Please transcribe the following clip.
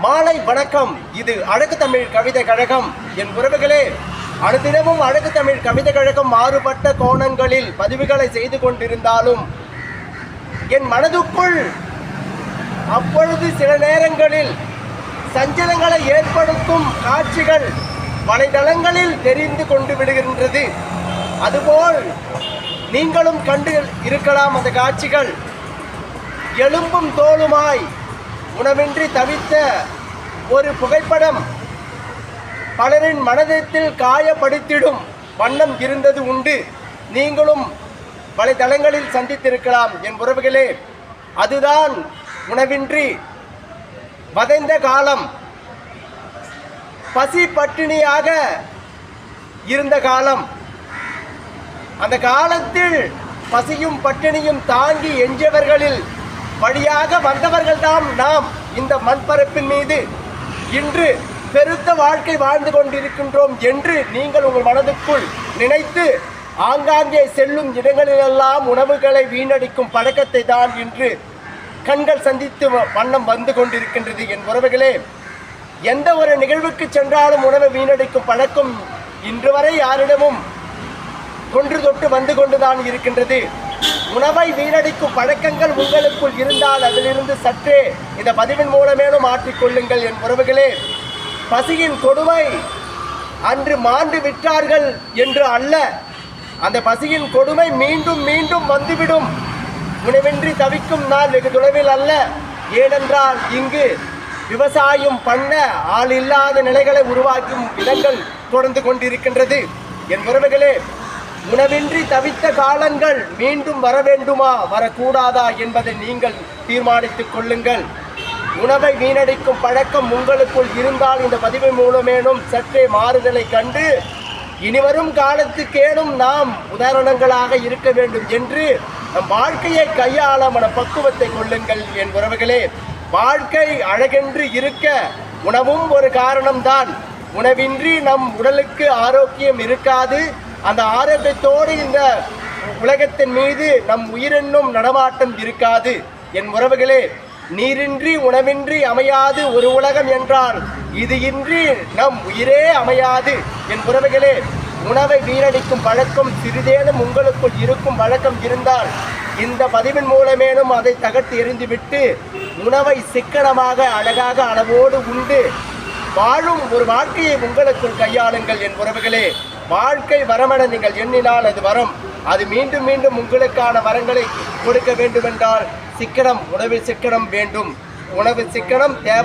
மாலை வணக்கம். இது அழகு தமிழ் கவிதை கழகம். என் உறவுகளே, அனுதினமும் அழகு தமிழ் கவிதை கழகம் மாறுபட்ட கோணங்களில் பதிவுகளை செய்து கொண்டிருந்தாலும் என் மனதுக்குள் அப்பொழுது சில நேரங்களில் சஞ்சலங்களை ஏற்படுத்தும் காட்சிகள் வலைதளங்களில் தெரிந்து கொண்டு விடுகின்றது. அதுபோல் நீங்களும் கண்டு இருக்கலாம். அந்த காட்சிகள் எலும்பும் தோலுமாய் உணவின்றி தவித்த ஒரு புகைப்படம் பலரின் மனதில் காயப்படுத்திடும் வண்ணம் இருந்தது உண்டு. நீங்களும் வலைதளங்களில் சந்தித்திருக்கலாம். என் உறவுகளே, அதுதான் உணவின்றி வதைந்த காலம், பசி பட்டினியாக இருந்த காலம். அந்த காலத்தில் பசியும் பட்டினியும் தாங்கி எஞ்சியவர்களில் வழியாக வந்தவர்கள்தான் நாம். இந்த மண்பரப்பின் மீது இன்று பெருத்த வாழ்க்கை வாழ்ந்து கொண்டிருக்கின்றோம் என்று நீங்கள் உங்கள் மனதுக்குள் நினைத்து ஆங்காங்கே செல்லும் இடங்களிலெல்லாம் உணவுகளை வீணடிக்கும் பழக்கத்தை தான் இன்று கண்கள் சந்தித்து வண்ணம் வந்து கொண்டிருக்கின்றது. என் உறவுகளே, எந்த ஒரு நிகழ்வுக்கு சென்றாலும் உணவை வீணடிக்கும் பழக்கம் இன்று வரை யாரிடமும் தொன்று தொட்டு வந்து கொண்டுதான் இருக்கின்றது. உணவை வீணடிக்கும் பழக்கங்கள் உங்களுக்குள் இருந்தால் அதிலிருந்து சற்றே இந்த பதிவின் மூலமேலும் மாற்றிக்கொள்ளுங்கள். என் உறவுகளே, பசியின் கொடுமை அன்று மாண்டு விட்டார்கள் என்று அல்ல, அந்த பசியின் கொடுமை மீண்டும் மீண்டும் வந்துவிடும். உணவின்றி தவிக்கும் நாள் வெகு தொலைவில் அல்ல. ஏனென்றால் இங்கு விவசாயம் பண்ண ஆள் இல்லாத நிலைகளை உருவாக்கும் இடங்கள் தொடர்ந்து கொண்டிருக்கின்றது. என் உறவுகளே, உணவின்றி தவித்த காலங்கள் மீண்டும் வர வேண்டுமா வரக்கூடாதா என்பதை நீங்கள் தீர்மானித்துக் கொள்ளுங்கள். உணவை வீணடிக்கும் பழக்கம் உங்களுக்குள் இருந்தால் இந்த பதிவு மூலமேனும் சற்றே மாறுதலை கண்டு இனிவரும் காலத்துக்கேனும் நாம் உதாரணங்களாக இருக்க வேண்டும் என்று நம் வாழ்க்கையை கையாள மன பக்குவத்தை கொள்ளுங்கள். என் உறவுகளே, வாழ்க்கை அழகென்று இருக்க உணவும் ஒரு காரணம்தான். உணவின்றி நம் உடலுக்கு ஆரோக்கியம் இருக்காது. அந்த ஆரோக்கியத்தோடு இந்த உலகத்தின் மீது நம் உயிரென்னும் நடமாட்டம் இருக்காது. என் உறவுகளே, நீரின்றி உணவின்றி அமையாது ஒரு உலகம் என்றால் இது இன்றி நம் உயிரே அமையாது. என் உறவுகளே, உணவை வீணடிக்கும் பழக்கம் சிறிதேனும் உங்களுக்குள் இருக்கும் பழக்கம் இருந்தால் இந்த பதிவின் மூலமேனும் அதை தகர்த்து எறிந்துவிட்டு உணவை சிக்கனமாக அழகாக அளவோடு உண்டு வாழும் ஒரு வாழ்க்கையை உங்களுக்குள் கையாளுங்கள். என் உறவுகளே, வாழ்க்கை வரமென நீங்கள் எண்ணினால் அது வரும். அது மீண்டும் மீண்டும் உங்களுக்கான வரங்களை கொடுக்க வேண்டுமென்றால் சிக்கனம், உணவு சிக்கனம் வேண்டும். உணவு சிக்கனம் தேவை.